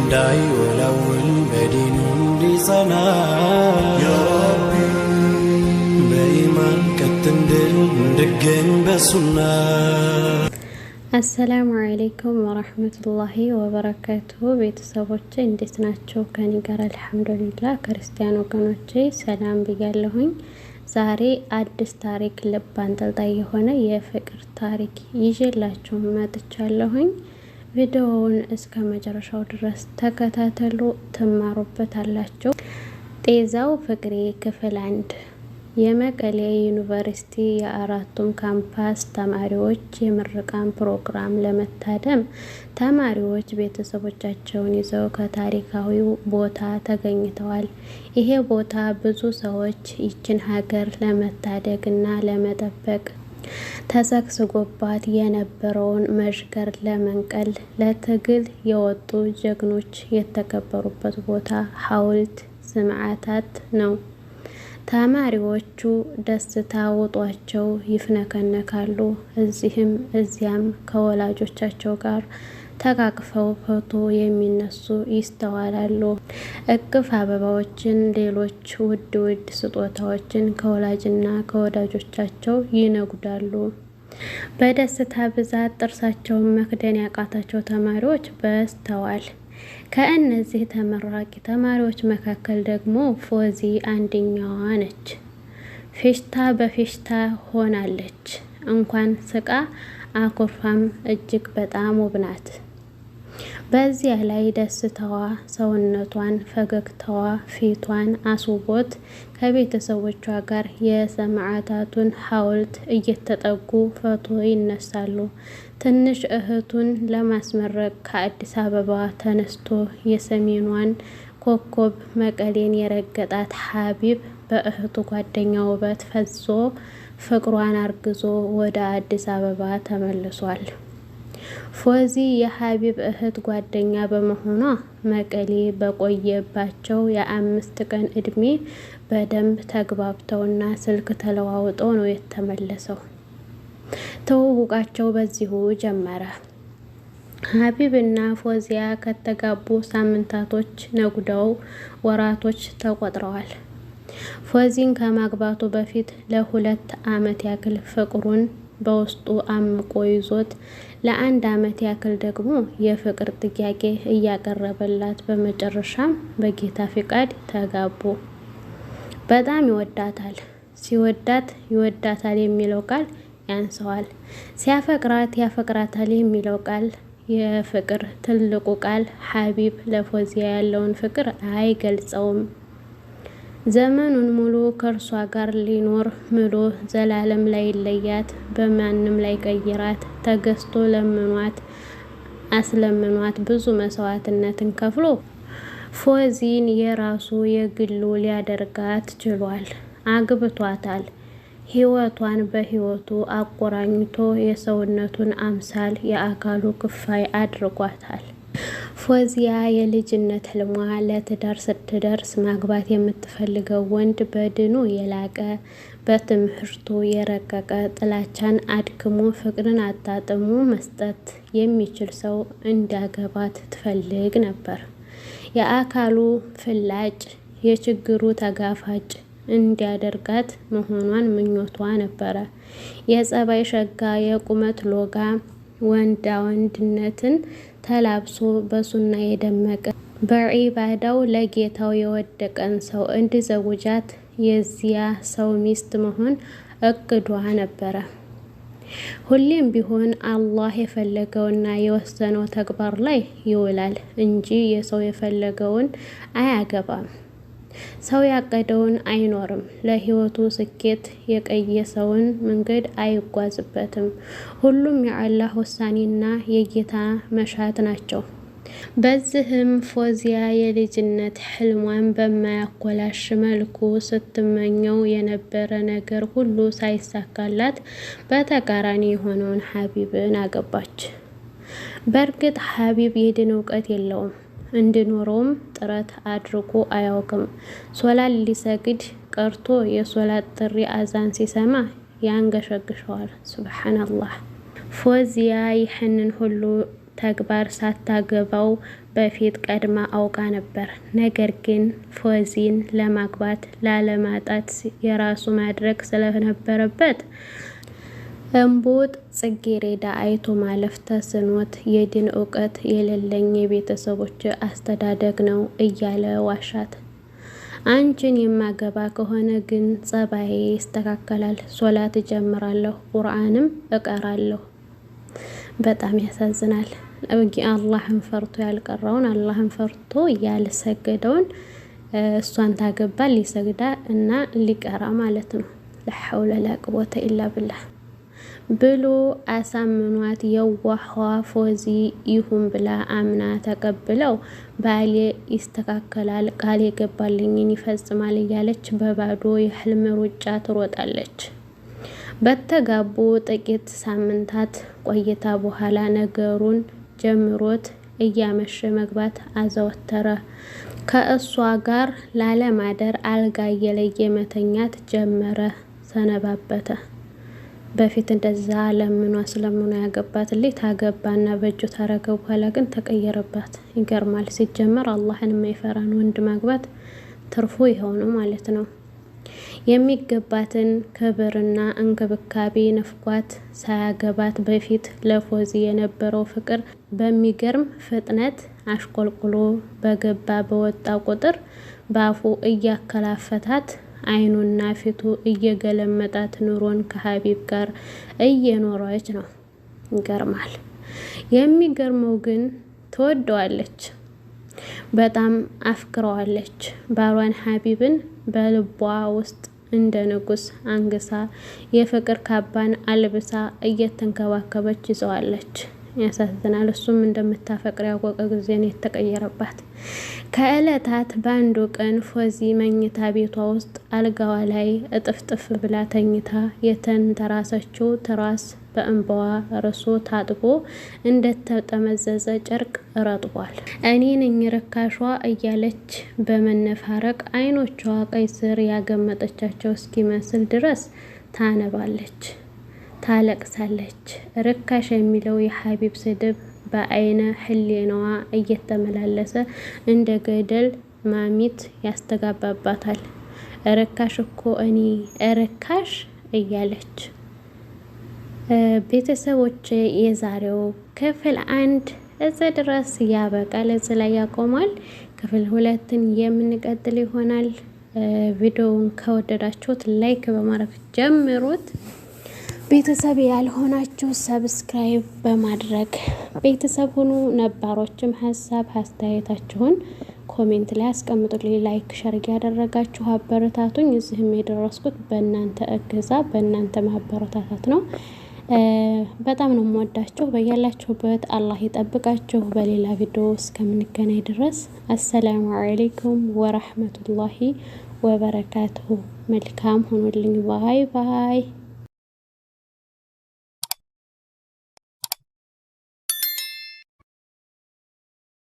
داي ولول بدين لسنا يا ربي بإيمان كتندل دقن بسنا. السلام عليكم ورحمة الله وبركاته. ቤተሰቦቼ እንዴት ናችሁ? ከኔ ጋር አልሐምዱሊላህ። ክርስቲያኖ ወገኖቼ ሰላም ብያለሁኝ። ዛሬ አዲስ ታሪክ ልብ አንጠልጣይ የሆነ የፍቅር ታሪክ ይዤላችሁ መጥቻለሁኝ። ቪዲዮውን እስከ መጨረሻው ድረስ ተከታተሉ፣ ትማሩበታላችሁ። ጤዛው ፍቅሬ ክፍል 1። የመቀሌ ዩኒቨርሲቲ የአራቱም ካምፓስ ተማሪዎች የምረቃን ፕሮግራም ለመታደም ተማሪዎች ቤተሰቦቻቸውን ይዘው ከታሪካዊው ቦታ ተገኝተዋል። ይሄ ቦታ ብዙ ሰዎች ይችን ሀገር ለመታደግና ለመጠበቅ ተሰግስጎባት የነበረውን መሽገር ለመንቀል ለትግል የወጡ ጀግኖች የተከበሩበት ቦታ ሐውልት ሰማዕታት ነው። ተማሪዎቹ ደስታ ወጧቸው ይፍነከነካሉ። እዚህም እዚያም ከወላጆቻቸው ጋር ተቃቅፈው ፎቶ የሚነሱ ይስተዋላሉ። እቅፍ አበባዎችን፣ ሌሎች ውድ ስጦታዎችን ከወላጅና ከወዳጆቻቸው ይነጉዳሉ። በደስታ ብዛት ጥርሳቸውን መክደን ያቃታቸው ተማሪዎች በዝተዋል። ከእነዚህ ተመራቂ ተማሪዎች መካከል ደግሞ ፎዚ አንደኛዋ ነች። ፌሽታ በፌሽታ ሆናለች። እንኳን ስቃ አኩርፋም እጅግ በጣም ውብ ናት። በዚያ ላይ ደስታዋ ሰውነቷን፣ ፈገግታዋ ፊቷን አስውቦት ከቤተሰቦቿ ጋር የሰማዕታቱን ሐውልት እየተጠጉ ፎቶ ይነሳሉ። ትንሽ እህቱን ለማስመረቅ ከአዲስ አበባ ተነስቶ የሰሜኗን ኮከብ መቀሌን የረገጣት ሀቢብ በእህቱ ጓደኛ ውበት ፈዞ ፍቅሯን አርግዞ ወደ አዲስ አበባ ተመልሷል። ፎዚ የሀቢብ እህት ጓደኛ በመሆኗ መቀሌ በቆየባቸው የ5 ቀን እድሜ በደንብ ተግባብተውና ስልክ ተለዋውጠው ነው የተመለሰው። ትውውቃቸው በዚሁ ጀመረ። ሀቢብ እና ፎዚያ ከተጋቡ ሳምንታቶች ነጉደው ወራቶች ተቆጥረዋል። ፎዚን ከማግባቱ በፊት ለ2 ዓመት ያክል ፍቅሩን በውስጡ አምቆ ይዞት ለ1 ዓመት ያክል ደግሞ የፍቅር ጥያቄ እያቀረበላት በመጨረሻም በጌታ ፍቃድ ተጋቡ። በጣም ይወዳታል። ሲወዳት ይወዳታል የሚለው ቃል ያንሰዋል። ሲያፈቅራት ያፈቅራታል የሚለው ቃል የፍቅር ትልቁ ቃል ሀቢብ ለፎዚያ ያለውን ፍቅር አይገልጸውም። ዘመኑን ሙሉ ከእርሷ ጋር ሊኖር ምሎ ዘላለም ላይ ለያት በማንም ላይ ቀይራት ተገዝቶ ለምኗት አስለምኗት ብዙ መስዋዕትነትን ከፍሎ ፎዚን የራሱ የግሉ ሊያደርጋት ችሏል። አግብቷታል። ህይወቷን በህይወቱ አቆራኝቶ የሰውነቱን አምሳል የአካሉ ክፋይ አድርጓታል። ፎዚያ የልጅነት ህልሟ ለትዳር ስትደርስ ማግባት የምትፈልገው ወንድ በድኑ የላቀ በትምህርቱ የረቀቀ ጥላቻን አድክሞ ፍቅርን አጣጥሞ መስጠት የሚችል ሰው እንዲያገባት ትፈልግ ነበር። የአካሉ ፍላጭ የችግሩ ተጋፋጭ እንዲያደርጋት መሆኗን ምኞቷ ነበረ። የጸባይ ሸጋ የቁመት ሎጋ ወንድነትን ተላብሶ በሱና የደመቀ በዒባዳው ለጌታው የወደቀን ሰው እንዲዘውጃት የዚያ ሰው ሚስት መሆን እቅዷ ነበረ። ሁሌም ቢሆን አላህ የፈለገውና የወሰነው ተግባር ላይ ይውላል እንጂ የሰው የፈለገውን አያገባም። ሰው ያቀደውን አይኖርም። ለህይወቱ ስኬት የቀየሰውን መንገድ አይጓዝበትም። ሁሉም የአላህ ውሳኔና የጌታ መሻት ናቸው። በዚህም ፎዚያ የልጅነት ህልሟን በማያኮላሽ መልኩ ስትመኘው የነበረ ነገር ሁሉ ሳይሳካላት በተቃራኒ የሆነውን ሀቢብን አገባች። በእርግጥ ሀቢብ የድን እውቀት የለውም። እንዲኖረውም ጥረት አድርጎ አያውቅም። ሶላት ሊሰግድ ቀርቶ የሶላት ጥሪ አዛን ሲሰማ ያንገሸግሸዋል። ሱብሃንአላህ። ፎዚያ ይህንን ሁሉ ተግባር ሳታገባው በፊት ቀድማ አውቃ ነበር። ነገር ግን ፎዚን ለማግባት ላለማጣት የራሱ ማድረግ ስለነበረበት እምቡጥ ጽጌረዳ አይቶ ማለፍ ተስኖት የዲን እውቀት የሌለኝ የቤተሰቦች አስተዳደግ ነው እያለ ዋሻት። አንቺን የማገባ ከሆነ ግን ጸባዬ ይስተካከላል፣ ሶላት እጀምራለሁ፣ ቁርአንም እቀራለሁ። በጣም ያሳዝናል። አላህን ፈርቶ ያልቀራውን አላህን ፈርቶ ያልሰገደውን እሷን ታገባ ሊሰግዳ እና ሊቀራ ማለት ነው። ለሐውለ ላቅወተ ኢላ ብላህ ብሎ አሳምኗት የዋህዋ ፎዚ ይሁን ብላ አምና ተቀብለው ባሌ ይስተካከላል ቃል የገባልኝን ይፈጽማል እያለች በባዶ የህልም ሩጫ ትሮጣለች። በተጋቡ ጥቂት ሳምንታት ቆይታ በኋላ ነገሩን ጀምሮት እያመሸ መግባት አዘወተረ። ከእሷ ጋር ላለማደር አልጋ እየለየ መተኛት ጀመረ። ሰነባበተ። በፊት እንደዛ ለምኗ ስለምኗ ያገባት ልጅ ታገባና በእጁ ታረገ። በኋላ ግን ተቀየረባት። ይገርማል። ሲጀመር አላህን የማይፈራን ወንድ ማግባት ትርፉ ይኸው ነው ማለት ነው። የሚገባትን ክብርና እንክብካቤ ነፍጓት ሳያገባት በፊት ለፎዚ የነበረው ፍቅር በሚገርም ፍጥነት አሽቆልቁሎ በገባ በወጣ ቁጥር ባፉ እያከላፈታት አይኑና ፊቱ እየገለመጣት ኑሮን ከሀቢብ ጋር እየኖረች ነው። ይገርማል። የሚገርመው ግን ትወደዋለች፣ በጣም አፍቅረዋለች። ባሏን ሀቢብን በልቧ ውስጥ እንደ ንጉስ አንግሳ የፍቅር ካባን አልብሳ እየተንከባከበች ይዘዋለች። ያሳዝናል። እሱም እንደምታፈቅር ያወቀ ጊዜ ነው የተቀየረባት። ከእለታት በአንዱ ቀን ፎዚ መኝታ ቤቷ ውስጥ አልጋዋ ላይ እጥፍጥፍ ብላ ተኝታ የተንተራሰችው ትራስ በእንባዋ ርሶ ታጥቦ እንደተጠመዘዘ ጨርቅ ረጥቧል። እኔ ነኝ ርካሿ እያለች በመነፋረቅ አይኖቿ ቀይ ስር ያገመጠቻቸው እስኪመስል ድረስ ታነባለች፣ ታለቅሳለች። ርካሽ የሚለው የሀቢብ ስድብ በአይነ ህሊናዋ እየተመላለሰ እንደ ገደል ማሚት ያስተጋባባታል። ርካሽ እኮ እኔ ርካሽ እያለች። ቤተሰቦች የዛሬው ክፍል 1 እዚህ ድረስ ያበቃል። እዚህ ላይ ያቆማል። ክፍል 2ን የምንቀጥል ይሆናል። ቪዲዮውን ከወደዳችሁት ላይክ በማድረግ ጀምሩት። ቤተሰብ ያልሆናችሁ ሰብስክራይብ በማድረግ ቤተሰብ ሁኑ። ነባሮችም ሀሳብ አስተያየታችሁን ኮሜንት ላይ አስቀምጡልኝ። ላይክ ሸር ያደረጋችሁ አበረታቱኝ። እዚህም የደረስኩት በእናንተ እገዛ በእናንተ ማበረታታት ነው። በጣም ነው የምወዳችሁ። በያላችሁበት አላህ ይጠብቃችሁ። በሌላ ቪዲዮ እስከምንገናኝ ድረስ አሰላሙ አለይኩም ወራህመቱላሂ ወበረካቱሁ። መልካም ሁኑልኝ። ባይ ባይ።